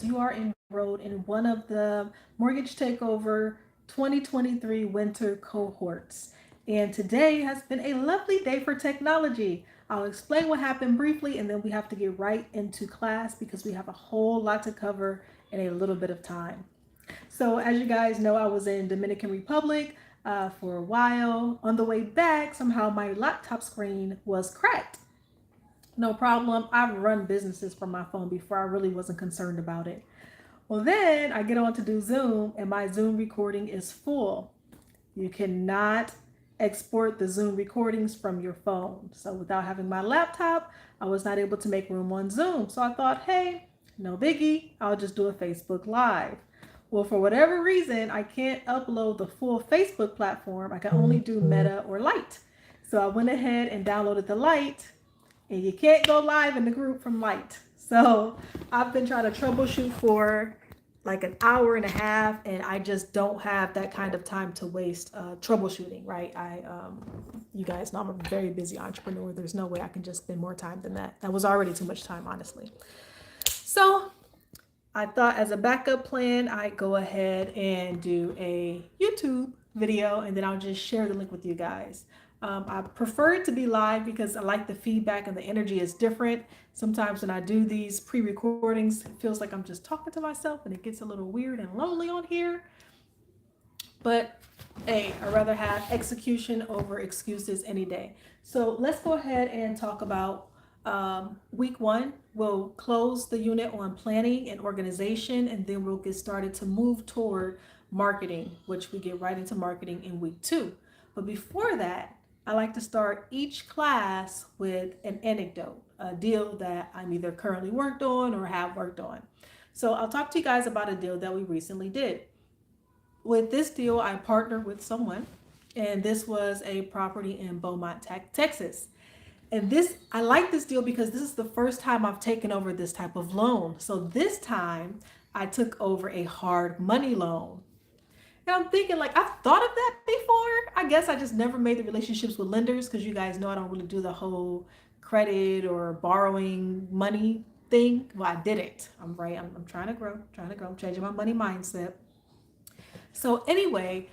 you are enrolled in one of the Mortgage Takeover 2023 winter cohorts. And today has been a lovely day for technology. I'll explain what happened briefly and then we have to get right into class because we have a whole lot to cover in a little bit of time. So, as you guys know, I was in Dominican Republic for a while. On the way back, somehow my laptop screen was cracked. No problem. I've run businesses from my phone before. I really wasn't concerned about it. Well, then I get on to do Zoom, and my Zoom recording is full. You cannot export the Zoom recordings from your phone. So, without having my laptop, I was not able to make room on Zoom. So, I thought, hey, no biggie, I'll just do a Facebook Live. Well, for whatever reason, I can't upload the full Facebook platform. I can only do Meta or Lite. So, I went ahead and downloaded the Lite, and you can't go live in the group from Lite. So I've been trying to troubleshoot for like an hour and a half, and I just don't have that kind of time to waste troubleshooting, right? You guys know I'm a very busy entrepreneur. There's no way I can just spend more time than that. That was already too much time, honestly. So I thought as a backup plan, I'd go ahead and do a YouTube video and then I'll just share the link with you guys. I prefer it to be live because I like the feedback and the energy is different. Sometimes when I do these pre-recordings, it feels like I'm just talking to myself and it gets a little weird and lonely on here. But hey, I'd rather have execution over excuses any day. So let's go ahead and talk about week one. We'll close the unit on planning and organization, and then we'll get started to move toward marketing, which we get right into marketing in week two. But before that, I like to start each class with an anecdote, a deal that I'm either currently worked on or have worked on. So I'll talk to you guys about a deal that we recently did. With this deal, I partnered with someone, and this was a property in Beaumont, Texas. And this, I like this deal because this is the first time I've taken over this type of loan. So this time I took over a hard money loan. And I'm thinking, like, I've thought of that before. I guess I just never made the relationships with lenders because you guys know I don't really do the whole credit or borrowing money thing. Well, I didn't. I'm right. I'm trying to grow, I'm changing my money mindset. So anyway,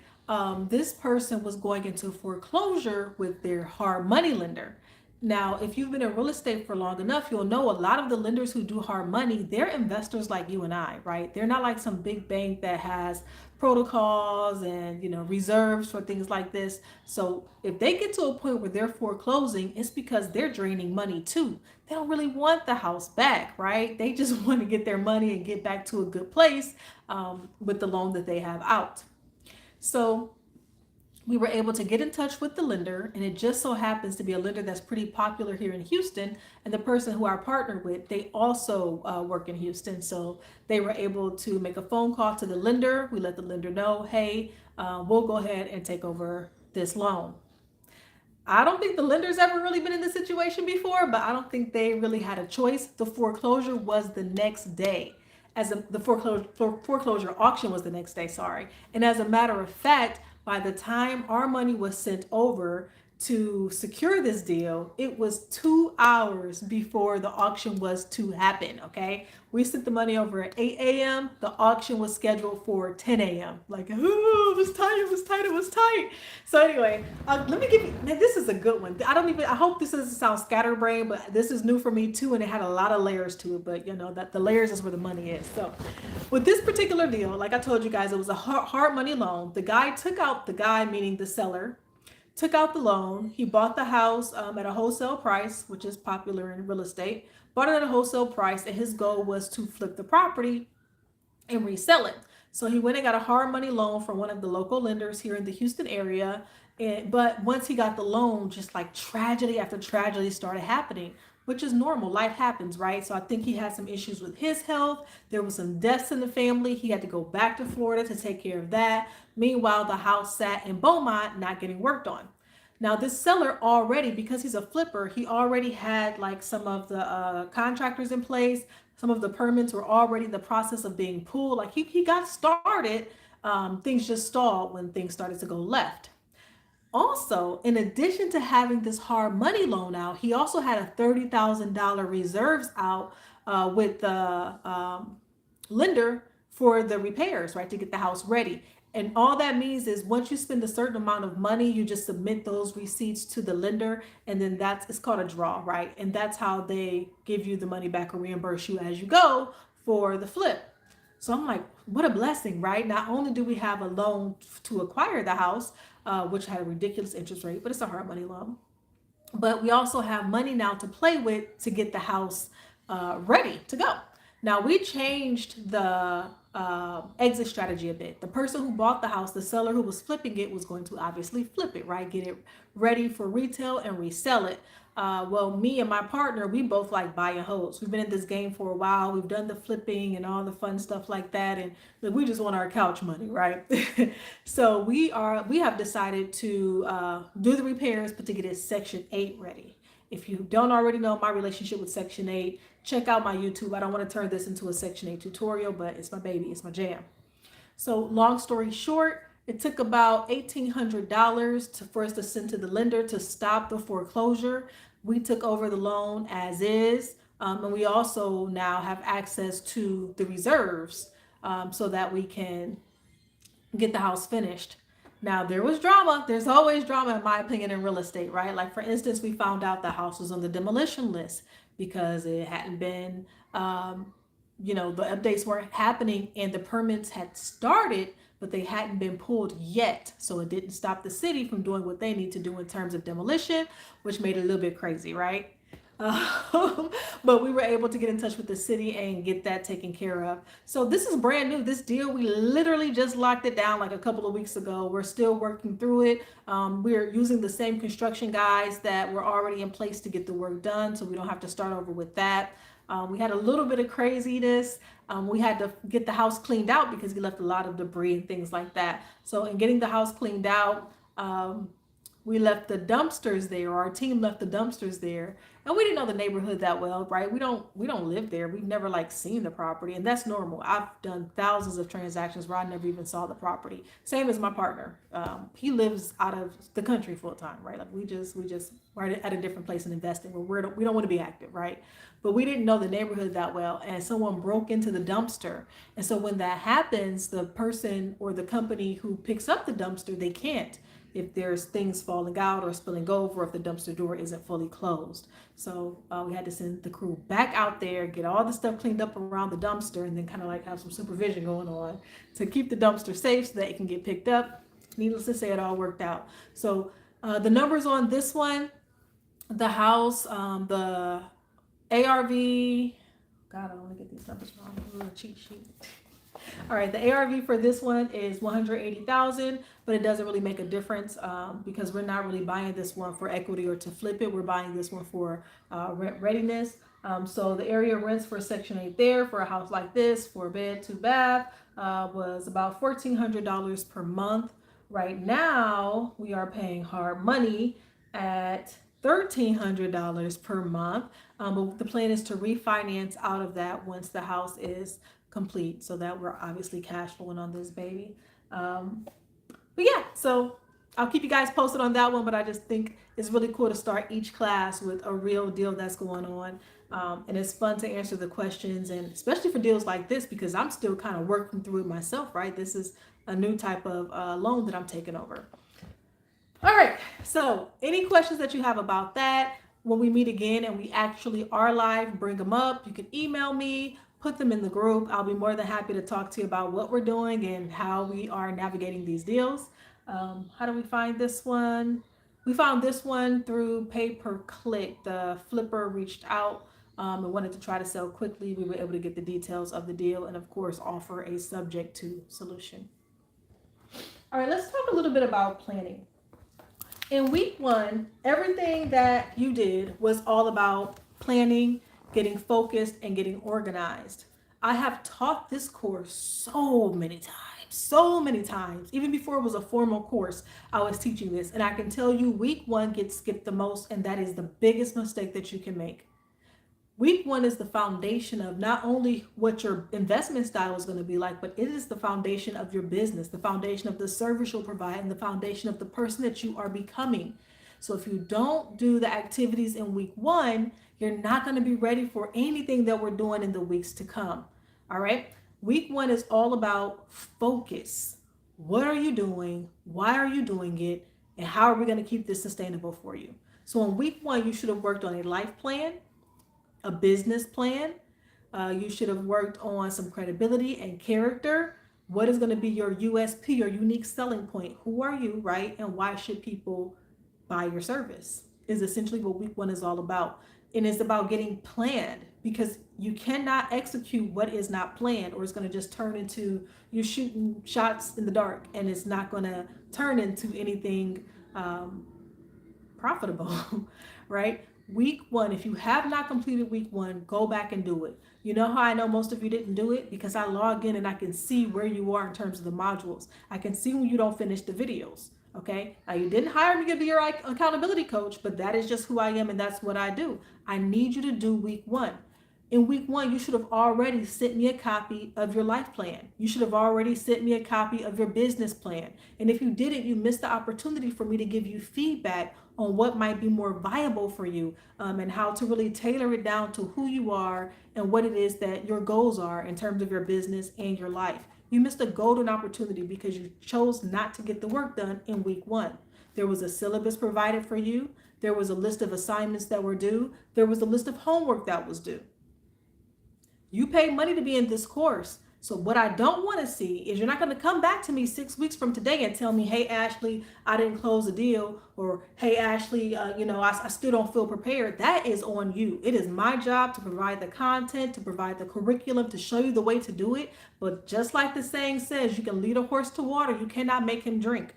this person was going into foreclosure with their hard money lender. Now, if you've been in real estate for long enough, you'll know a lot of the lenders who do hard money, they're investors like you and I, right? They're not like some big bank that has protocols and, reserves for things like this. So if they get to a point where they're foreclosing, it's because they're draining money too. They don't really want the house back, right? They just want to get their money and get back to a good place with the loan that they have out. So we were able to get in touch with the lender, and it just so happens to be a lender that's pretty popular here in Houston. And the person who I partnered with, they also work in Houston. So they were able to make a phone call to the lender. We let the lender know, hey, we'll go ahead and take over this loan. I don't think the lender's ever really been in this situation before, but I don't think they really had a choice. The foreclosure was the next day. The foreclosure auction was the next day, sorry. And as a matter of fact, by the time our money was sent over to secure this deal, it was 2 hours before the auction was to happen. Okay, we sent the money over at 8 a.m. The auction was scheduled for 10 a.m. Like, oh, it was tight, it was tight, it was tight. So anyway, let me give you, man, this is a good one. I hope this doesn't sound scatterbrained, but this is new for me too, and it had a lot of layers to it. But that the layers is where the money is. So with this particular deal, like I told you guys, it was a hard money loan. The guy meaning the seller, took out the loan. He bought the house at a wholesale price, which is popular in real estate. Bought it at a wholesale price, and his goal was to flip the property and resell it. So he went and got a hard money loan from one of the local lenders here in the Houston area. But once he got the loan, just like tragedy after tragedy started happening, which is normal. Life happens, right? So I think he had some issues with his health. There was some deaths in the family. He had to go back to Florida to take care of that. Meanwhile, the house sat in Beaumont, not getting worked on. Now, this seller already, because he's a flipper, he already had like some of the contractors in place. Some of the permits were already in the process of being pulled. Like he got started. Things just stalled when things started to go left. Also, in addition to having this hard money loan out, he also had a $30,000 reserves out with the lender for the repairs, right, to get the house ready. And all that means is once you spend a certain amount of money, you just submit those receipts to the lender, and then that's it's called a draw, right? And that's how they give you the money back or reimburse you as you go for the flip. So I'm like, what a blessing, right? Not only do we have a loan to acquire the house, which had a ridiculous interest rate, but it's a hard money loan, but we also have money now to play with to get the house ready to go. Now we changed the exit strategy a bit. The person who bought the house, the seller who was flipping it, was going to obviously flip it, right? Get it ready for retail and resell it. Well, me and my partner, we both like buy and holds. We've been in this game for a while. We've done the flipping and all the fun stuff like that, and like, we just want our couch money, right? So we have decided to do the repairs, but to get it Section 8 ready. If you don't already know my relationship with Section 8, check out my YouTube. I don't want to turn this into a Section 8 tutorial, but it's my baby, it's my jam. So long story short, it took about $1,800 for us to send to the lender to stop the foreclosure. We took over the loan as is, and we also now have access to the reserves, so that we can get the house finished. Now, there was drama. There's always drama, in my opinion, in real estate, right? Like, for instance, we found out the house was on the demolition list because it hadn't been, the updates weren't happening and the permits had started, but they hadn't been pulled yet. So it didn't stop the city from doing what they need to do in terms of demolition, which made it a little bit crazy, right? But we were able to get in touch with the city and get that taken care of. So this is brand new. This deal, we literally just locked it down like a couple of weeks ago. We're still working through it. We're using the same construction guys that were already in place to get the work done, so we don't have to start over with that. We had a little bit of craziness. We had to get the house cleaned out because we left a lot of debris and things like that. So in getting the house cleaned out, we left the dumpsters there, or our team left the dumpsters there, and we didn't know the neighborhood that well, right? We don't live there. We've never like seen the property, and that's normal. I've done thousands of transactions where I never even saw the property. Same as my partner. He lives out of the country full time, right? Like we just are at a different place in investing where we don't want to be active, right? But we didn't know the neighborhood that well, and someone broke into the dumpster. And so when that happens, the person or the company who picks up the dumpster, they can't if there's things falling out or spilling over, if the dumpster door isn't fully closed. So we had to send the crew back out there, get all the stuff cleaned up around the dumpster, and then kind of like have some supervision going on to keep the dumpster safe so that it can get picked up. Needless to say, it all worked out. So the numbers on this one, the house, the ARV, God, I want to get these numbers wrong. A little cheat sheet. All right, the ARV for this one is 180,000, but it doesn't really make a difference because we're not really buying this one for equity or to flip it. We're buying this one for rent readiness. So the area rents for Section 8 there for a house like this, 4 bed, 2 bath, was about $1,400 per month. Right now, we are paying hard money at $1,300 per month. But the plan is to refinance out of that once the house is complete, so that we're obviously cash flowing on this baby. But yeah, so I'll keep you guys posted on that one, but I just think it's really cool to start each class with a real deal that's going on. And it's fun to answer the questions, and especially for deals like this, because I'm still kind of working through it myself, right? This is a new type of loan that I'm taking over. All right, so any questions that you have about that, when we meet again and we actually are live, bring them up. You can email me, put them in the group. I'll be more than happy to talk to you about what we're doing and how we are navigating these deals. How do we find this one? We found this one through pay-per-click. The flipper reached out and wanted to try to sell quickly. We were able to get the details of the deal and, of course, offer a subject to solution. All right, let's talk a little bit about planning. In week 1, everything that you did was all about planning, getting focused, and getting organized. I have taught this course so many times. Even before it was a formal course, I was teaching this. And I can tell you week 1 gets skipped the most, and that is the biggest mistake that you can make. Week 1 is the foundation of not only what your investment style is going to be like, but it is the foundation of your business, the foundation of the service you'll provide, and the foundation of the person that you are becoming. So if you don't do the activities in week 1, you're not going to be ready for anything that we're doing in the weeks to come. All right. Week one is all about focus. What are you doing? Why are you doing it? And how are we going to keep this sustainable for you? So in week one, you should have worked on a life plan, a business plan. You should have worked on some credibility and character. What is going to be your USP, your unique selling point? Who are you, right? And why should people buy your service? Is essentially what week one is all about. And it's about getting planned, because you cannot execute what is not planned, or it's going to just turn into you shooting shots in the dark, and it's not going to turn into anything profitable, right? Week one, if you have not completed week one, go back and do it. You know how I know most of you didn't do it? Because I log in and I can see where you are in terms of the modules. I can see when you don't finish the videos. Okay. Now, you didn't hire me to be your accountability coach, but that is just who I am and that's what I do. I need you to do week one. In week one, you should have already sent me a copy of your life plan. You should have already sent me a copy of your business plan. And if you didn't, you missed the opportunity for me to give you feedback on what might be more viable for you, and how to really tailor it down to who you are and what it is that your goals are in terms of your business and your life. You missed a golden opportunity because you chose not to get the work done in week one. There was a syllabus provided for you. There was a list of assignments that were due. There was a list of homework that was due. You paid money to be in this course. So what I don't want to see is you're not going to come back to me 6 weeks from today and tell me, hey, Ashley, I didn't close the deal, or hey, Ashley, I still don't feel prepared. That is on you. It is my job to provide the content, to provide the curriculum, to show you the way to do it. But just like the saying says, you can lead a horse to water, you cannot make him drink.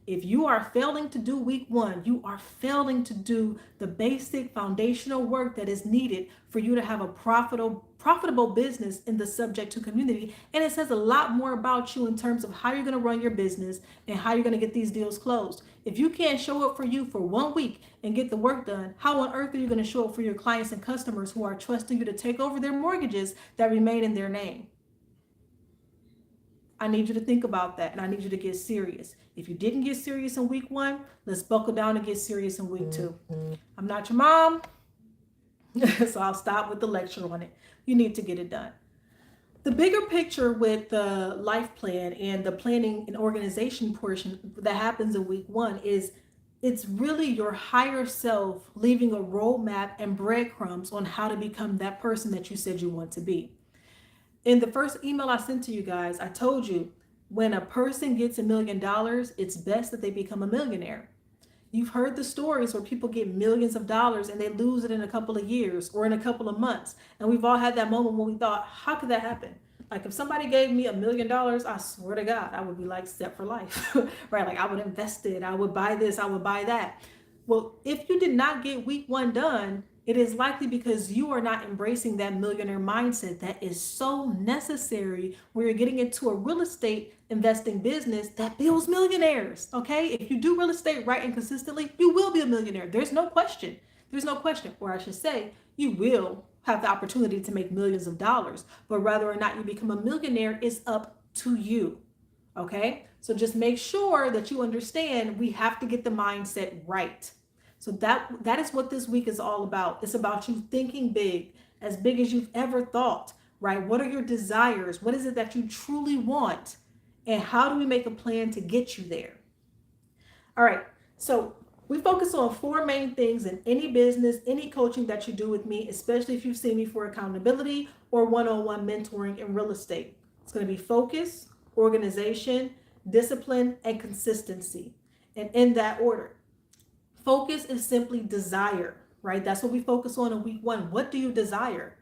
If you are failing to do week one, you are failing to do the basic foundational work that is needed for you to have a profitable business in the subject to community. And it says a lot more about you in terms of how you're going to run your business and how you're going to get these deals closed. If you can't show up for you for 1 week and get the work done, how on earth are you going to show up for your clients and customers who are trusting you to take over their mortgages that remain in their name? I need you to think about that, and I need you to get serious. If you didn't get serious in week one, let's buckle down and get serious in week two. I'm not your mom, so I'll stop with the lecture on it. You need to get it done. The bigger picture with the life plan and the planning and organization portion that happens in week one is it's really your higher self leaving a roadmap and breadcrumbs on how to become that person that you said you want to be. In the first email I sent to you guys, I told you when a person gets $1 million, it's best that they become a millionaire. You've heard the stories where people get millions of dollars and they lose it in a couple of years or in a couple of months. And we've all had that moment when we thought, how could that happen? Like if somebody gave me $1 million, I swear to God, I would be like set for life, right? Like I would invest it. I would buy this. I would buy that. Well, if you did not get week one done, it is likely because you are not embracing that millionaire mindset that is so necessary when you're getting into a real estate investing business that builds millionaires. Okay. If you do real estate right and consistently, you will be a millionaire. There's no question. There's no question. Or I should say, you will have the opportunity to make millions of dollars, but whether or not you become a millionaire is up to you. Okay. So just make sure that you understand we have to get the mindset right. So that is what this week is all about. It's about you thinking big, as big as you've ever thought, right? What are your desires? What is it that you truly want? And how do we make a plan to get you there? All right. So we focus on 4 main things in any business, any coaching that you do with me, especially if you've seen me for accountability or one-on-one mentoring in real estate. It's going to be focus, organization, discipline, and consistency. And in that order. Focus is simply desire, right? That's what we focus on in week one. What do you desire?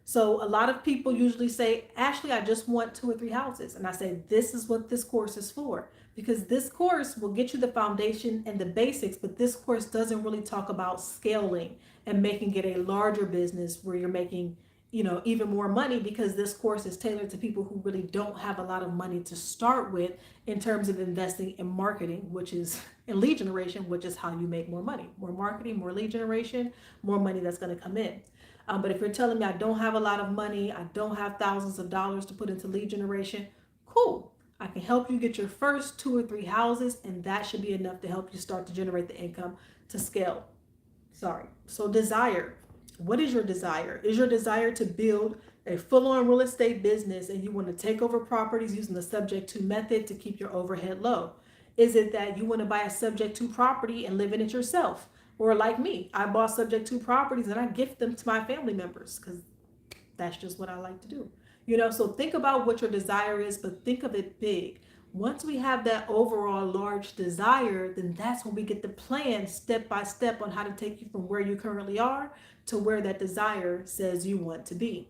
So a lot of people usually say, Ashley, I just want 2 or 3 houses. And I say, this is what this course is for. Because this course will get you the foundation and the basics, but this course doesn't really talk about scaling and making it a larger business where you're making, even more money, because this course is tailored to people who really don't have a lot of money to start with in terms of investing in marketing, which is in lead generation, which is how you make more money. More marketing, more lead generation, more money that's going to come in. But if you're telling me I don't have a lot of money, I don't have thousands of dollars to put into lead generation, cool. I can help you get your first 2 or 3 houses, and that should be enough to help you start to generate the income to scale. So desire. What is your desire? Is your desire to build a full-on real estate business and you want to take over properties using the subject to method to keep your overhead low? Is it that you want to buy a subject to property and live in it yourself? Or like me, I bought subject to properties and I gift them to my family members because that's just what I like to do. So think about what your desire is, but think of it big. Once we have that overall large desire, then that's when we get the plan step by step on how to take you from where you currently are to where that desire says you want to be.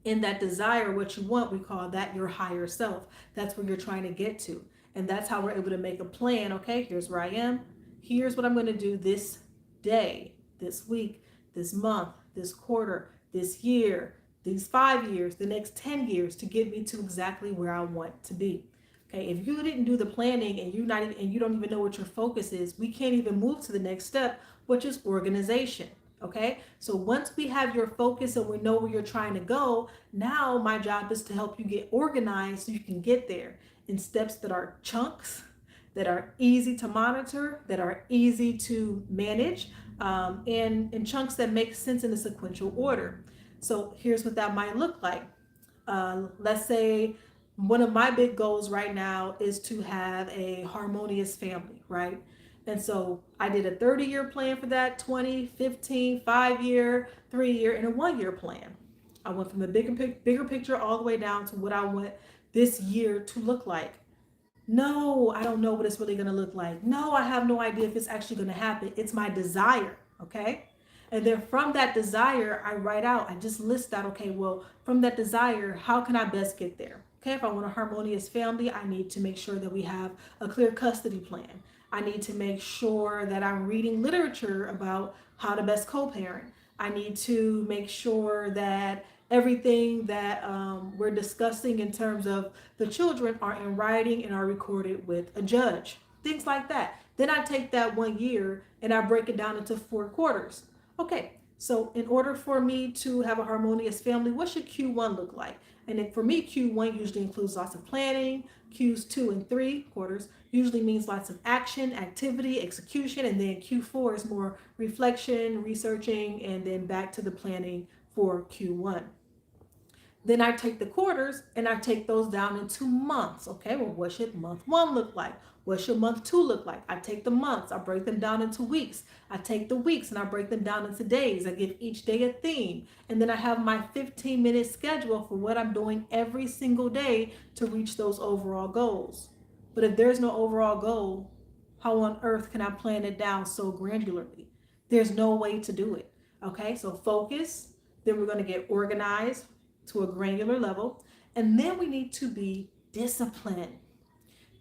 In that desire, what you want, we call that your higher self. That's where you're trying to get to. And that's how we're able to make a plan. Okay, here's where I am. Here's what I'm going to do this day, this week, this month, this quarter, this year, these 5 years, the next 10 years to get me to exactly where I want to be. Okay, if you didn't do the planning and you don't even know what your focus is, we can't even move to the next step, which is organization. Okay, so once we have your focus and we know where you're trying to go, now my job is to help you get organized so you can get there in steps that are chunks, that are easy to monitor, that are easy to manage, and in chunks that make sense in a sequential order. So here's what that might look like. Let's say one of my big goals right now is to have a harmonious family, right? And so I did a 30-year plan for that, 20, 15, 5-year, 3-year, and a 1-year plan. I went from the bigger picture all the way down to what I want this year to look like. No, I don't know what it's really going to look like. No, I have no idea if it's actually going to happen. It's my desire. Okay. And then from that desire, I write out, I just list out, okay, well, from that desire, how can I best get there? Okay. If I want a harmonious family, I need to make sure that we have a clear custody plan. I need to make sure that I'm reading literature about how to best co parent. I need to make sure that everything that we're discussing in terms of the children are in writing and are recorded with a judge, things like that. Then I take that 1 year and I break it down into 4 quarters. Okay, so in order for me to have a harmonious family, what should Q1 look like? And then for me, Q1 usually includes lots of planning. Q2 and 3 quarters usually means lots of action, activity, execution, and then Q4 is more reflection, researching, and then back to the planning for Q1. Then I take the quarters and I take those down into months. Okay, well, what should month one look like? What should month two look like? I take the months, I break them down into weeks. I take the weeks and I break them down into days. I give each day a theme. And then I have my 15-minute schedule for what I'm doing every single day to reach those overall goals. But if there's no overall goal, how on earth can I plan it down so granularly? There's no way to do it. Okay, so focus. Then we're going to get organized to a granular level. And then we need to be disciplined.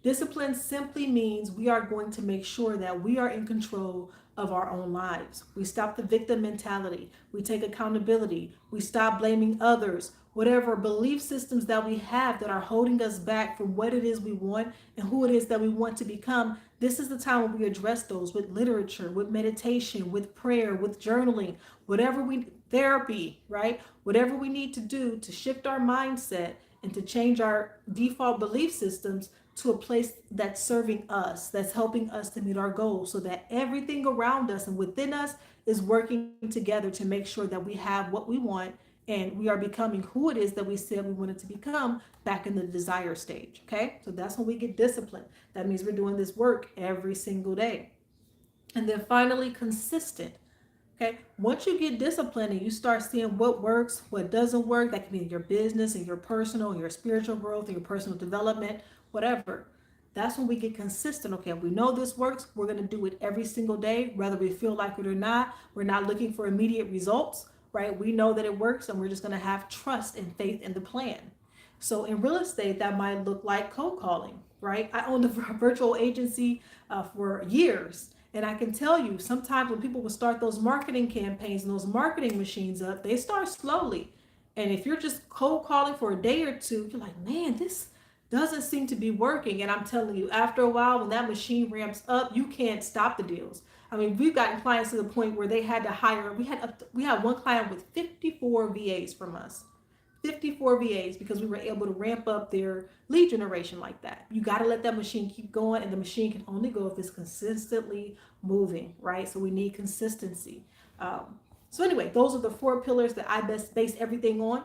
Discipline simply means we are going to make sure that we are in control of our own lives. We stop the victim mentality. We take accountability. We stop blaming others. Whatever belief systems that we have that are holding us back from what it is we want and who it is that we want to become, this is the time when we address those with literature, with meditation, with prayer, with journaling, whatever we therapy, right? Whatever we need to do to shift our mindset and to change our default belief systems to a place that's serving us, that's helping us to meet our goals, so that everything around us and within us is working together to make sure that we have what we want and we are becoming who it is that we said we wanted to become back in the desire stage. Okay, so that's when we get disciplined. That means we're doing this work every single day. And then finally, consistent. Okay, once you get disciplined and you start seeing what works, what doesn't work, that can be in your business and your personal and your spiritual growth and your personal development, whatever. That's when we get consistent. Okay, we know this works. We're going to do it every single day, whether we feel like it or not. We're not looking for immediate results, right? We know that it works and we're just going to have trust and faith in the plan. So in real estate, that might look like cold calling, right? I owned a virtual agency for years. And I can tell you, sometimes when people will start those marketing campaigns and those marketing machines up, they start slowly. And if you're just cold calling for a day or two, you're like, man, this doesn't seem to be working. And I'm telling you, after a while, when that machine ramps up, you can't stop the deals. I mean, we've gotten clients to the point where they had to hire, we had one client with 54 VAs from us. 54 VAs because we were able to ramp up their lead generation like that. You got to let that machine keep going, and the machine can only go if it's consistently moving, right? So we need consistency. So anyway, those are the 4 pillars that I best base everything on.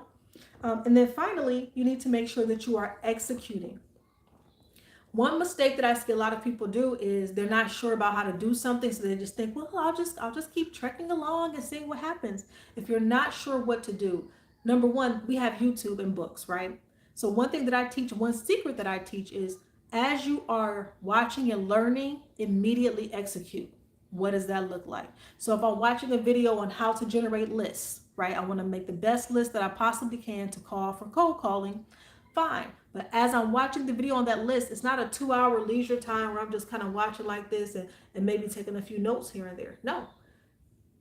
And then finally, you need to make sure that you are executing. One mistake that I see a lot of people do is they're not sure about how to do something, so they just think, well, I'll just keep trekking along and seeing what happens. If you're not sure what to do, number one, we have YouTube and books, right? So one thing that I teach, one secret that I teach is as you are watching and learning, immediately execute. What does that look like? So if I'm watching a video on how to generate lists, right? I want to make the best list that I possibly can to call for cold calling. Fine. But as I'm watching the video on that list, it's not a 2 hour leisure time where I'm just kind of watching like this and maybe taking a few notes here and there. No.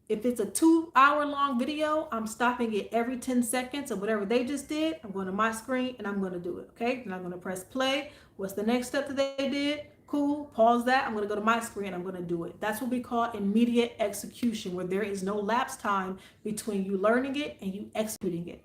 If it's a 2 hour long video, I'm stopping it every 10 seconds or whatever they just did. I'm going to my screen and I'm going to do it. Okay. And I'm going to press play. What's the next step that they did? Cool. Pause that. I'm going to go to my screen. I'm going to do it. That's what we call immediate execution, where there is no lapse time between you learning it and you executing it.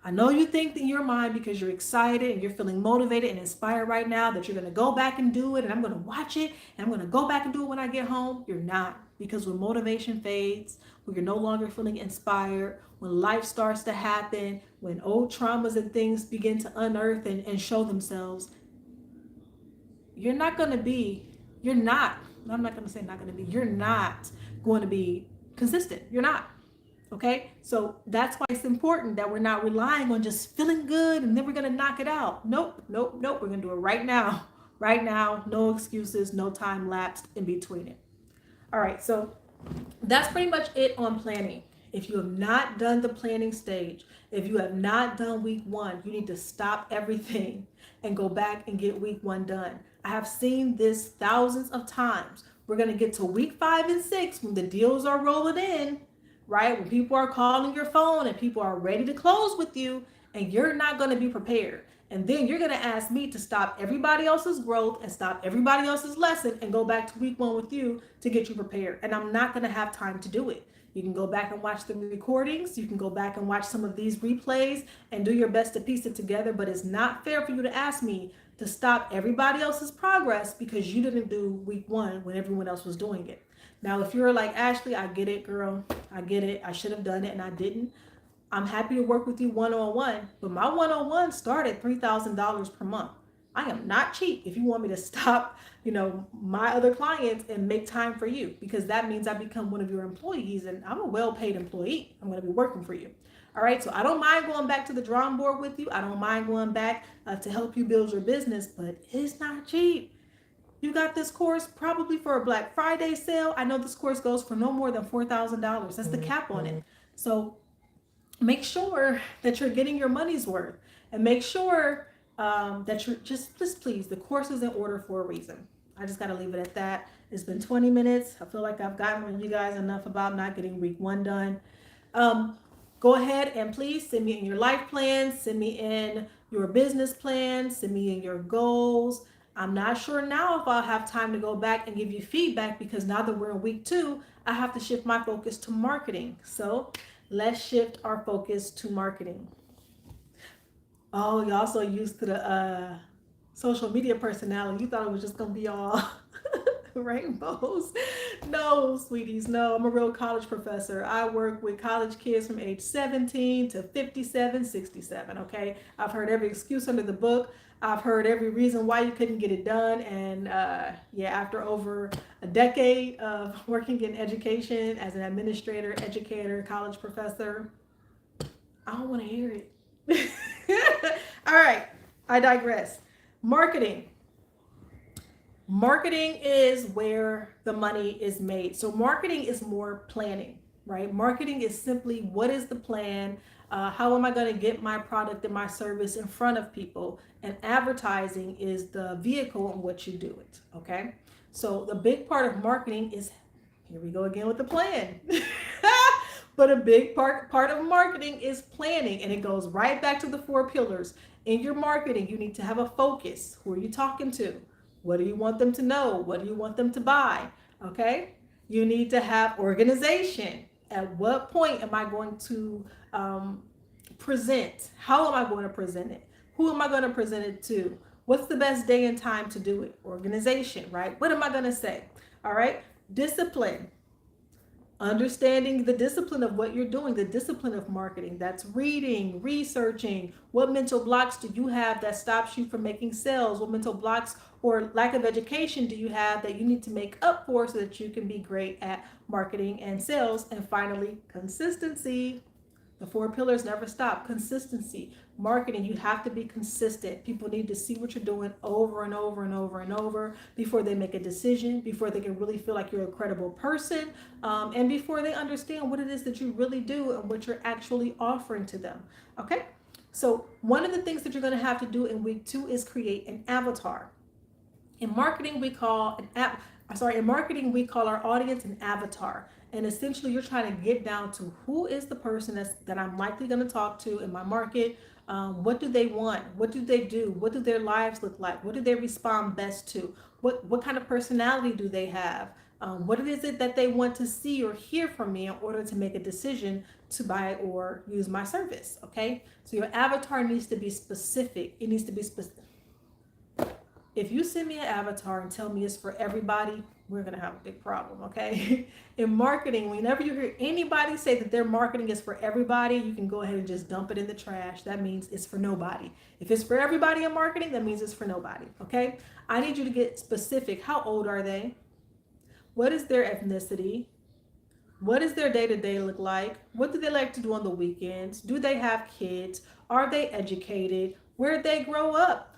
I know you think in your mind, because you're excited and you're feeling motivated and inspired right now, that you're going to go back and do it and I'm going to watch it and I'm going to go back and do it when I get home. You're not, because when motivation fades, when you're no longer feeling inspired, when life starts to happen, when old traumas and things begin to unearth and show themselves, you're not going to be, you're not, I'm not going to say not going to be, you're not going to be consistent. You're not. Okay, so that's why it's important that we're not relying on just feeling good and then we're going to knock it out. Nope, nope, nope. We're going to do it right now. Right now, no excuses, no time lapsed in between it. All right, so that's pretty much it on planning. If you have not done the planning stage, if you have not done week one, you need to stop everything and go back and get week one done. I have seen this thousands of times. We're going to get to week 5 and 6 when the deals are rolling in, right? When people are calling your phone and people are ready to close with you and you're not going to be prepared. And then you're going to ask me to stop everybody else's growth and stop everybody else's lesson and go back to week 1 with you to get you prepared. And I'm not going to have time to do it. You can go back and watch the recordings. You can go back and watch some of these replays and do your best to piece it together. But it's not fair for you to ask me to stop everybody else's progress because you didn't do week 1 when everyone else was doing it. Now, if you're like, Ashley, I get it, girl. I get it. I should have done it and I didn't. I'm happy to work with you one-on-one, but my one-on-one started $3,000 per month. I am not cheap if you want me to stop, my other clients and make time for you, because that means I become one of your employees and I'm a well-paid employee. I'm going to be working for you. All right. So I don't mind going back to the drawing board with you. I don't mind going back to help you build your business, but it's not cheap. You got this course probably for a Black Friday sale. I know this course goes for no more than $4,000. That's the cap on it. So make sure that you're getting your money's worth, and make sure that you're just please, the course is in order for a reason. I just got to leave it at that. It's been 20 minutes. I feel like I've gotten on you guys enough about not getting week 1 done. Go ahead and please send me in your life plans, send me in your business plans, send me in your goals. I'm not sure now if I'll have time to go back and give you feedback, because now that we're in week 2, I have to shift my focus to marketing. So let's shift our focus to marketing. Oh, you're also used to the social media personality. You thought it was just going to be all rainbows. No, sweeties, no. I'm a real college professor. I work with college kids from age 17 to 57, 67, okay? I've heard every excuse under the book. I've heard every reason why you couldn't get it done. And after over a decade of working in education as an administrator, educator, college professor, I don't want to hear it. All right, I digress. Marketing. Marketing is where the money is made. So marketing is more planning, right? Marketing is simply, what is the plan? How am I going to get my product and my service in front of people? And advertising is the vehicle in which you do it, okay? So the big part of marketing is, here we go again with the plan. But a big part of marketing is planning, and it goes right back to the 4 pillars. In your marketing, you need to have a focus. Who are you talking to? What do you want them to know? What do you want them to buy? Okay? You need to have organization. At what point am I going to present? How am I going to present it? Who am I going to present it to? What's the best day and time to do it? Organization, right? What am I going to say? All right? Discipline. Understanding the discipline of what you're doing, the discipline of marketing. That's reading, researching. What mental blocks do you have that stops you from making sales? What mental blocks or lack of education do you have that you need to make up for so that you can be great at marketing and sales? And finally, consistency. The four pillars never stop. Consistency. Marketing, you have to be consistent. People need to see what you're doing over and over and over and over before they make a decision, before they can really feel like you're a credible person, and before they understand what it is that you really do and what you're actually offering to them. Okay? So, one of the things that you're going to have to do in week 2 is create an avatar. In marketing, we call in marketing, we call our audience an avatar. And essentially, you're trying to get down to who is the person that I'm likely going to talk to in my market. What do they want? What do they do? What do their lives look like? What do they respond best to? What kind of personality do they have? What is it that they want to see or hear from me in order to make a decision to buy or use my service? Okay, so your avatar needs to be specific. It needs to be specific. If you send me an avatar and tell me it's for everybody, we're going to have a big problem, okay? In marketing, whenever you hear anybody say that their marketing is for everybody, you can go ahead and just dump it in the trash. That means it's for nobody. If it's for everybody in marketing, that means it's for nobody, okay? I need you to get specific. How old are they? What is their ethnicity? What does their day-to-day look like? What do they like to do on the weekends? Do they have kids? Are they educated? Where did they grow up?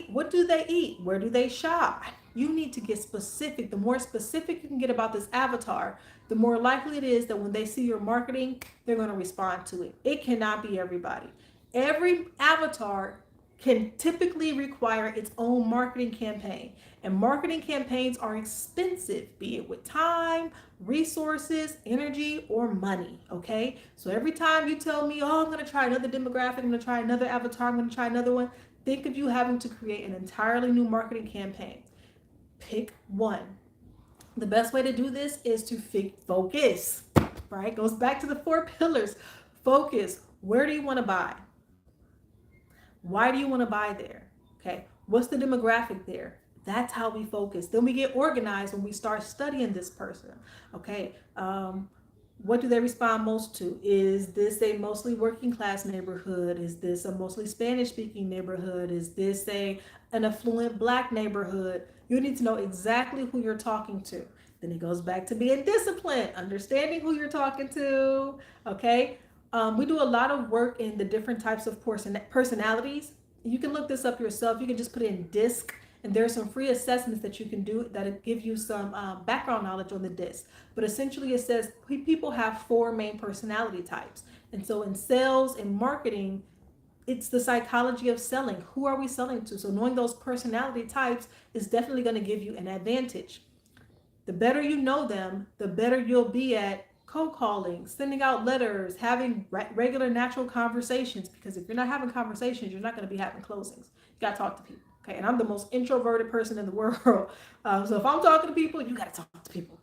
What do they eat? Where do they shop? You need to get specific. The more specific you can get about this avatar, the more likely it is that when they see your marketing, they're going to respond to it. It cannot be everybody. Every avatar can typically require its own marketing campaign. And marketing campaigns are expensive, be it with time, resources, energy, or money. Okay. So every time you tell me, oh, I'm going to try another demographic, I'm going to try another avatar, I'm going to try another one, think of you having to create an entirely new marketing campaign. Pick one. The best way to do this is to focus, right? Goes back to the 4 pillars. Focus. Where do you want to buy? Why do you want to buy there? Okay. What's the demographic there? That's how we focus. Then we get organized when we start studying this person. Okay. What do they respond most to? Is this a mostly working class neighborhood? Is this a mostly Spanish speaking neighborhood? Is this an affluent Black neighborhood? You need to know exactly who you're talking to. Then it goes back to being disciplined, understanding who you're talking to. Okay. We do a lot of work in the different types of personalities. You can look this up yourself. You can just put in DISC, and there are some free assessments that you can do that give you some background knowledge on the DISC. But essentially, it says people have 4 main personality types. And so in sales and marketing, it's the psychology of selling. Who are we selling to? So knowing those personality types is definitely going to give you an advantage. The better you know them, the better you'll be at cold calling, sending out letters, having regular natural conversations. Because if you're not having conversations, you're not going to be having closings. You got to talk to people. Okay. And I'm the most introverted person in the world. So if I'm talking to people, you got to talk to people.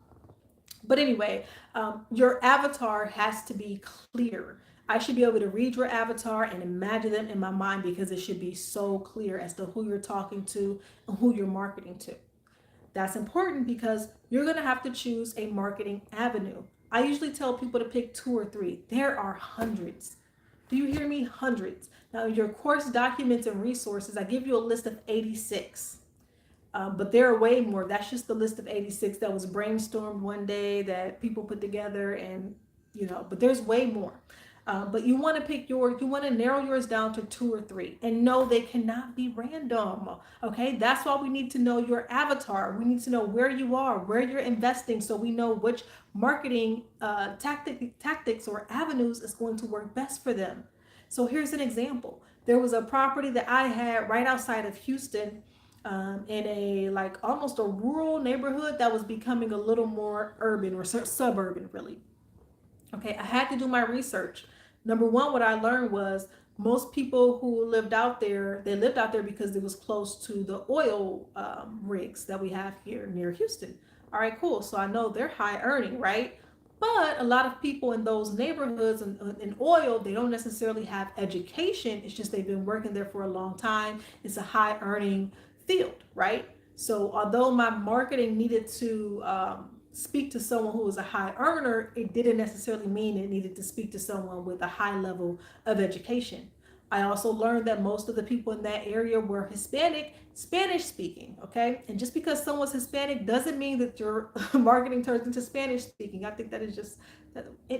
But anyway, your avatar has to be clear. I should be able to read your avatar and imagine them in my mind because it should be so clear as to who you're talking to and who you're marketing to. That's important because you're going to have to choose a marketing avenue. I usually tell people to pick 2 or 3. There are hundreds. Do you hear me? Hundreds. Now, your course documents and resources, I give you a list of 86. But there are way more. That's just the list of 86 that was brainstormed one day that people put together, and but there's way more. But you want to narrow yours down to 2 or 3, and no, they cannot be random. Okay, that's why we need to know your avatar. We need to know where you are, where you're investing, so we know which marketing tactics or avenues is going to work best for them. So here's an example. There was a property that I had right outside of Houston, in a almost a rural neighborhood that was becoming a little more urban or suburban, really. Okay, I had to do my research. Number one, what I learned was most people who lived out there, they lived out there because it was close to the oil rigs that we have here near Houston. All right, cool. So I know they're high earning, right? But a lot of people in those neighborhoods in oil, they don't necessarily have education. It's just they've been working there for a long time. It's a high earning field, right? So although my marketing needed to speak to someone who was a high earner, it didn't necessarily mean it needed to speak to someone with a high level of education. I also learned that most of the people in that area were Hispanic, Spanish speaking. Okay. And just because someone's Hispanic doesn't mean that your marketing turns into Spanish speaking. I think that is just,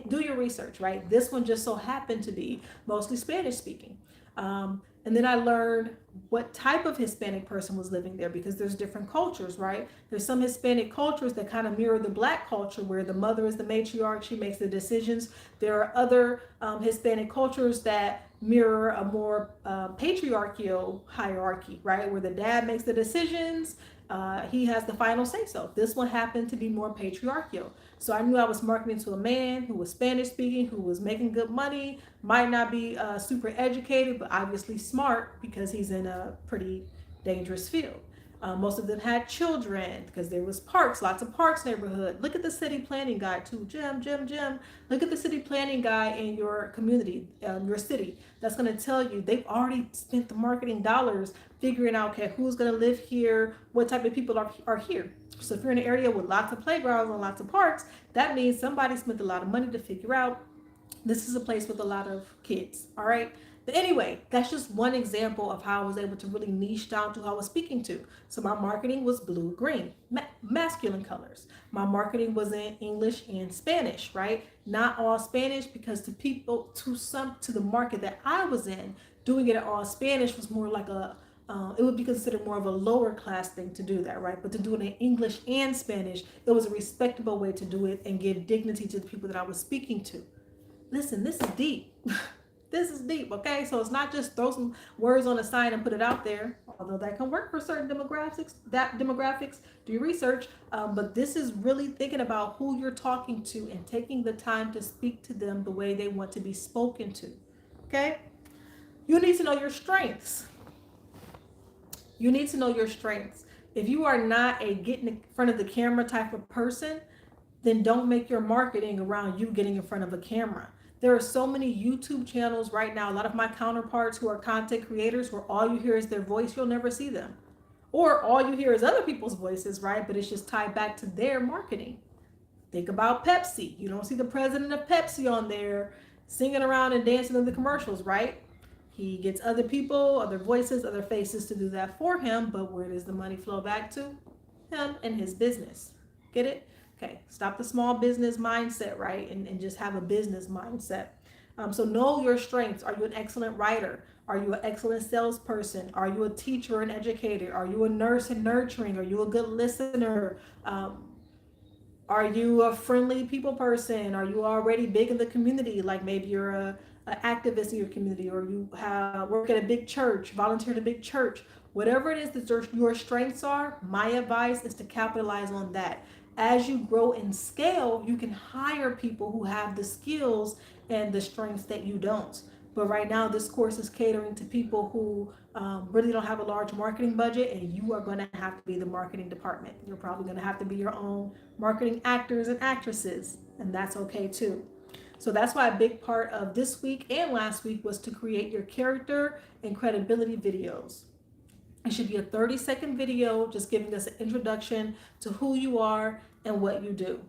do your research, right? This one just so happened to be mostly Spanish speaking. And then I learned what type of Hispanic person was living there, because there's different cultures, right? There's some Hispanic cultures that kind of mirror the Black culture, where the mother is the matriarch, she makes the decisions. There are other Hispanic cultures that mirror a more patriarchal hierarchy, right? Where the dad makes the decisions, he has the final say so. This one happened to be more patriarchal. So I knew I was marketing to a man who was Spanish speaking, who was making good money, might not be super educated, but obviously smart, because he's in a pretty dangerous field. Most of them had children, because there was parks, lots of parks neighborhood. Look at the city planning guide too. Jim. Look at the city planning guy in your community, your city. That's going to tell you they've already spent the marketing dollars figuring out, okay, who's going to live here, what type of people are here. So if you're in an area with lots of playgrounds and lots of parks, that means somebody spent a lot of money to figure out this is a place with a lot of kids. All right. But anyway, that's just one example of how I was able to really niche down to who I was speaking to. So my marketing was blue, green, masculine colors. My marketing was in English and Spanish, right? Not all Spanish, because to people, to the market that I was in, doing it in all Spanish was more like it would be considered more of a lower class thing to do that, right? But to do it in English and Spanish, it was a respectable way to do it and give dignity to the people that I was speaking to. Listen, this is deep. This is deep, okay? So it's not just throw some words on a sign and put it out there, although that can work for certain demographics, do your research. But this is really thinking about who you're talking to and taking the time to speak to them the way they want to be spoken to, okay? You need to know your strengths. You need to know your strengths. If you are not a get in front of the camera type of person, then don't make your marketing around you getting in front of a camera. There are so many YouTube channels right now. A lot of my counterparts who are content creators, where all you hear is their voice, you'll never see them. Or all you hear is other people's voices, right? But it's just tied back to their marketing. Think about Pepsi. You don't see the president of Pepsi on there singing around and dancing in the commercials, right? He gets other people, other voices, other faces to do that for him. But where does the money flow back to? Him and his business. Get it? Okay, stop the small business mindset, right? And just have a business mindset. So know your strengths. Are you an excellent writer? Are you an excellent salesperson? Are you a teacher and educator? Are you a nurse and nurturing? Are you a good listener? Are you a friendly people person? Are you already big in the community? Like maybe you're an activist in your community, or you work at a big church, volunteer at a big church. Whatever it is that your strengths are, my advice is to capitalize on that. As you grow in scale, you can hire people who have the skills and the strengths that you don't. But right now, this course is catering to people who really don't have a large marketing budget, and you are going to have to be the marketing department. You're probably going to have to be your own marketing actors and actresses, and that's okay too. So that's why a big part of this week and last week was to create your character and credibility videos. It should be a 30-second video just giving us an introduction to who you are and what you do.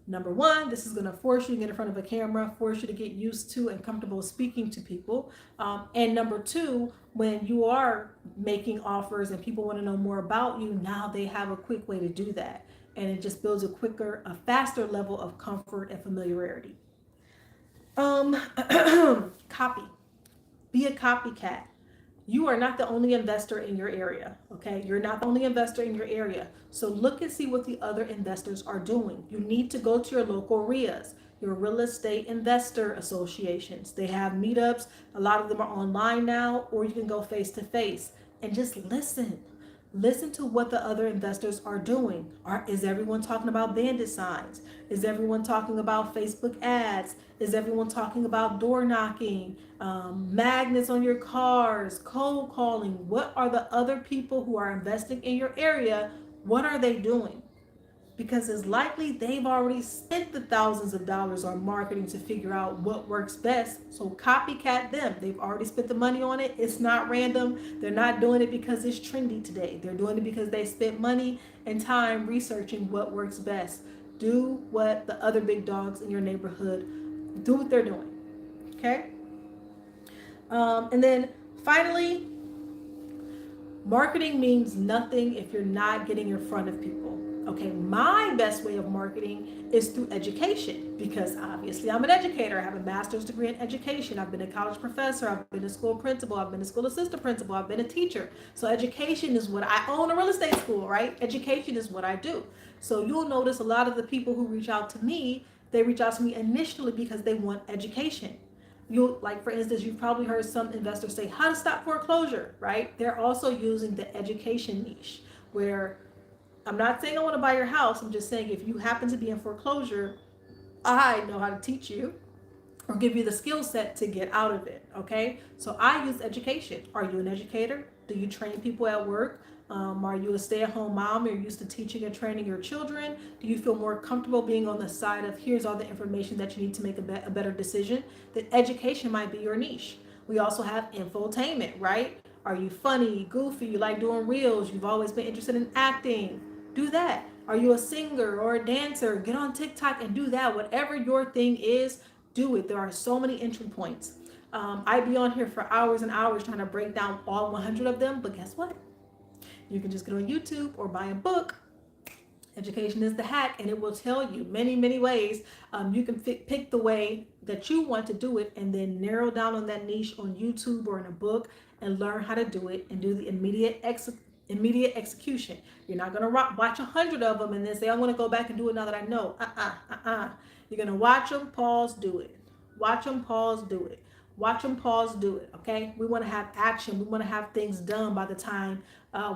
Number one, this is going to force you to get in front of a camera, force you to get used to and comfortable speaking to people. And number two, when you are making offers and people want to know more about you, now they have a quick way to do that. And it just builds a faster level of comfort and familiarity. Copy. Be a copycat. You are not the only investor in your area, okay? You're not the only investor in your area. So look and see what the other investors are doing. You need to go to your local RIAs, your real estate investor associations. They have meetups. A lot of them are online now, or you can go face to face and just listen. Listen to what the other investors are doing. Is everyone talking about bandit signs? Is everyone talking about Facebook ads? Is everyone talking about door knocking, magnets on your cars, cold calling? What are the other people who are investing in your area? What are they doing? Because it's likely they've already spent the thousands of dollars on marketing to figure out what works best. So copycat them. They've already spent the money on it. It's not random. They're not doing it because it's trendy today. They're doing it because they spent money and time researching what works best. Do what the other big dogs in your neighborhood do what they're doing. Okay. And then finally, marketing means nothing if you're not getting in front of people. Okay, my best way of marketing is through education because obviously I'm an educator. I have a master's degree in education. I've been a college professor. I've been a school principal. I've been a school assistant principal. I've been a teacher. So education is what I own a real estate school, right? Education is what I do. So you'll notice a lot of the people who reach out to me, they reach out to me initially because they want education. You like, for instance, you've probably heard some investors say how to stop foreclosure, right? They're also using the education niche where I'm not saying I want to buy your house. I'm just saying if you happen to be in foreclosure, I know how to teach you or give you the skill set to get out of it. Okay. So I use education. Are you an educator? Do you train people at work? Are you a stay-at-home mom? You're used to teaching and training your children. Do you feel more comfortable being on the side of here's all the information that you need to make a better decision? That education might be your niche. We also have infotainment, right? Are you funny, goofy? You like doing reels? You've always been interested in acting? Do that. Are you a singer or a dancer? Get on TikTok and do that. Whatever your thing is, do it. There are so many entry points. I'd be on here for hours and hours trying to break down all 100 of them, but guess what? You can just get on YouTube or buy a book. Education is the hack, and it will tell you many, many ways. You can pick the way that you want to do it and then narrow down on that niche on YouTube or in a book and learn how to do it and do the immediate execution. You're not going to watch 100 of them and then say, I want to go back and do it now that I know. You're going to watch them, pause, do it. Watch them, pause, do it. Watch them, pause, do it. Okay. We want to have action. We want to have things done by the time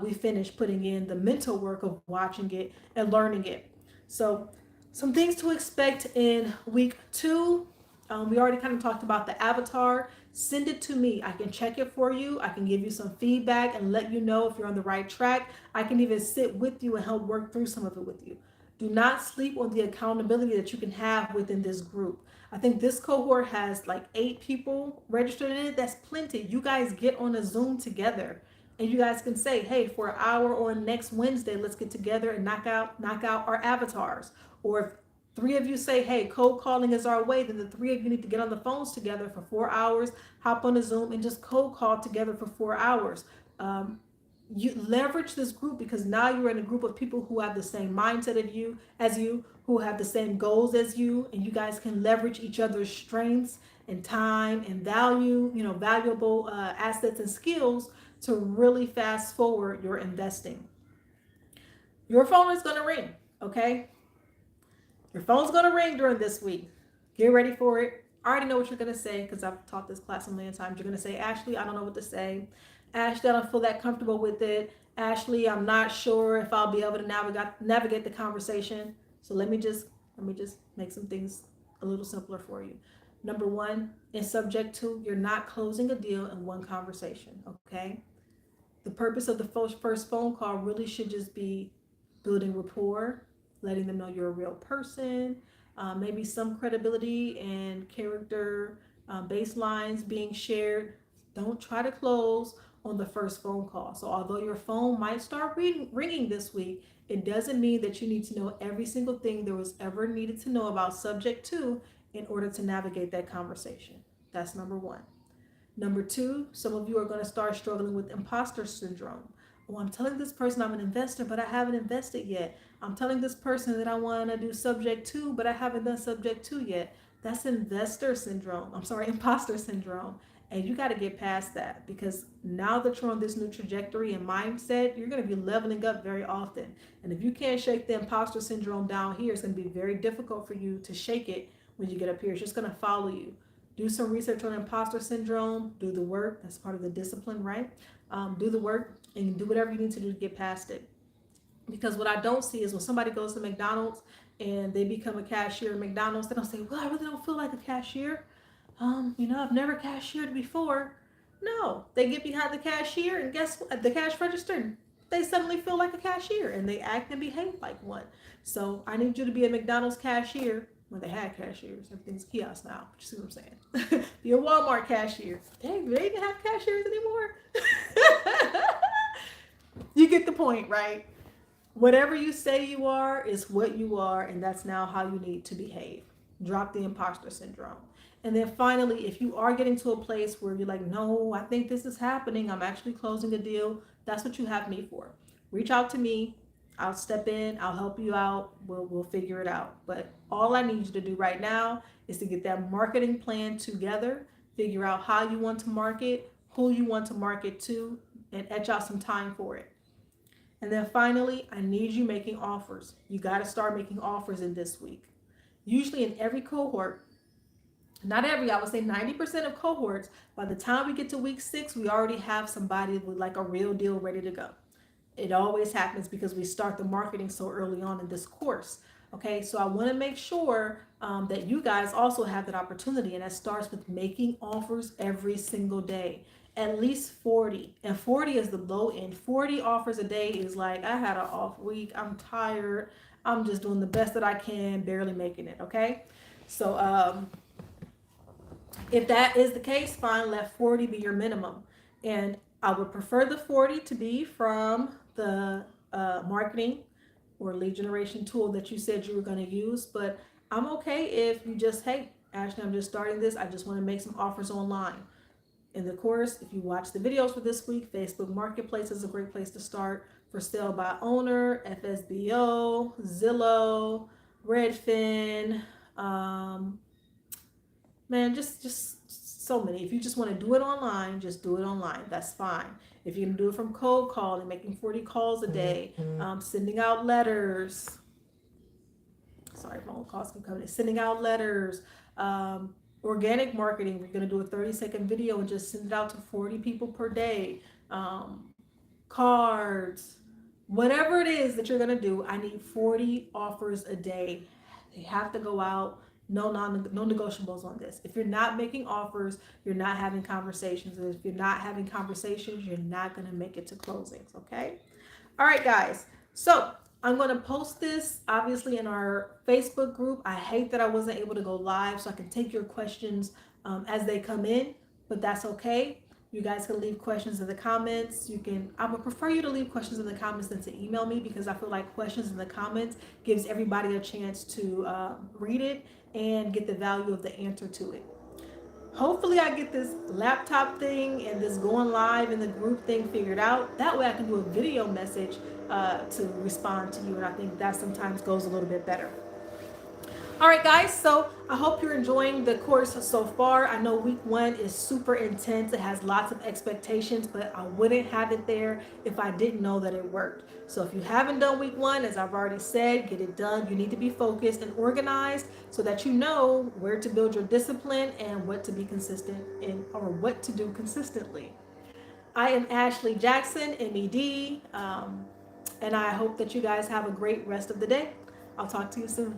we finish putting in the mental work of watching it and learning it. So, some things to expect in week 2. We already kind of talked about the avatar. Send it to me. I can check it for you. I can give you some feedback and let you know if you're on the right track. I can even sit with you and help work through some of it with you. Do not sleep on the accountability that you can have within this group. I think this cohort has like 8 people registered in it. That's plenty. You guys get on a Zoom together and you guys can say, hey, for an hour or next Wednesday, let's get together and knock out our avatars. Or if 3 of you say, hey, cold calling is our way, then the 3 of you need to get on the phones together for 4 hours, hop on a Zoom and just cold call together for 4 hours. You leverage this group because now you're in a group of people who have the same mindset as you, who have the same goals as you, and you guys can leverage each other's strengths and time and valuable assets and skills to really fast forward your investing. Your phone is going to ring, okay? Your phone's going to ring during this week. Get ready for it. I already know what you're going to say because I've taught this class a million times. You're going to say, Ashley, I don't know what to say. Ashley, I don't feel that comfortable with it. Ashley, I'm not sure if I'll be able to navigate the conversation. So let me just make some things a little simpler for you. Number 1, in subject 2, you're not closing a deal in one conversation, okay? The purpose of the first phone call really should just be building rapport, letting them know you're a real person, maybe some credibility and character baselines being shared. Don't try to close on the first phone call. So although your phone might start ringing this week, it doesn't mean that you need to know every single thing there was ever needed to know about subject 2 in order to navigate that conversation. That's number 1. Number 2, some of you are going to start struggling with imposter syndrome. Oh, I'm telling this person I'm an investor, but I haven't invested yet. I'm telling this person that I want to do subject 2, but I haven't done subject 2 yet. That's imposter syndrome. And you got to get past that because now that you're on this new trajectory and mindset, you're going to be leveling up very often. And if you can't shake the imposter syndrome down here, it's going to be very difficult for you to shake it when you get up here. It's just going to follow you. Do some research on imposter syndrome. Do the work. That's part of the discipline, right? Do the work and do whatever you need to do to get past it. Because what I don't see is when somebody goes to McDonald's and they become a cashier at McDonald's, they don't say, well, I really don't feel like a cashier. I've never cashiered before. No, they get behind the cashier and guess what? The cash register, they suddenly feel like a cashier and they act and behave like one. So I need you to be a McDonald's cashier. When they had cashiers, everything's kiosk now. You see what I'm saying? Be a Walmart cashier. Dang, they didn't have cashiers anymore. You get the point, right? Whatever you say you are is what you are, and that's now how you need to behave. Drop the imposter syndrome. And then finally, if you are getting to a place where you're like, no, I think this is happening, I'm actually closing a deal, that's what you have me for. Reach out to me. I'll step in, I'll help you out, we'll figure it out. But all I need you to do right now is to get that marketing plan together, figure out how you want to market, who you want to market to, and etch out some time for it. And then finally, I need you making offers. You got to start making offers in this week. Usually, in every cohort, not every, I would say 90% of cohorts, by the time we get to week 6, we already have somebody with like a real deal ready to go. It always happens because we start the marketing so early on in this course. Okay, so I want to make sure that you guys also have that opportunity, and that starts with making offers every single day. At least 40, and 40 is the low end. 40 offers a day is like, I had an off week, I'm tired, I'm just doing the best that I can, barely making it. Okay, so if that is the case, fine, let 40 be your minimum. And I would prefer the 40 to be from the marketing or lead generation tool that you said you were going to use. But I'm okay if you just, hey, Ashley, I'm just starting this. I just want to make some offers online. In the course, if you watch the videos for this week, Facebook Marketplace is a great place to start. For sale by owner, FSBO, Zillow, Redfin, um, man, just so many. If you just want to do it online, just do it online. That's fine. If you can do it from cold calling, making 40 calls a day, sending out letters. Sorry, phone calls keep coming in. Sending out letters, organic marketing. We're going to do a 30-second video and just send it out to 40 people per day. Cards, whatever it is that you're going to do, I need 40 offers a day. They have to go out. No negotiables on this. If you're not making offers, you're not having conversations. And if you're not having conversations, you're not going to make it to closings. Okay. All right, guys. So I'm going to post this obviously in our Facebook group. I hate that I wasn't able to go live so I can take your questions as they come in, but that's okay. You guys can leave questions in the comments. I would prefer you to leave questions in the comments than to email me, because I feel like questions in the comments gives everybody a chance to read it and get the value of the answer to it. Hopefully I get this laptop thing and this going live and the group thing figured out. That way I can do a video message to respond to you, and I think that sometimes goes a little bit better. All right, guys, so I hope you're enjoying the course so far. I know week 1 is super intense. It has lots of expectations, but I wouldn't have it there if I didn't know that it worked. So if you haven't done week 1, as I've already said, get it done. You need to be focused and organized so that you know where to build your discipline and what to be consistent in, or what to do consistently. I am Ashley Jackson, M.Ed, and I hope that you guys have a great rest of the day. I'll talk to you soon.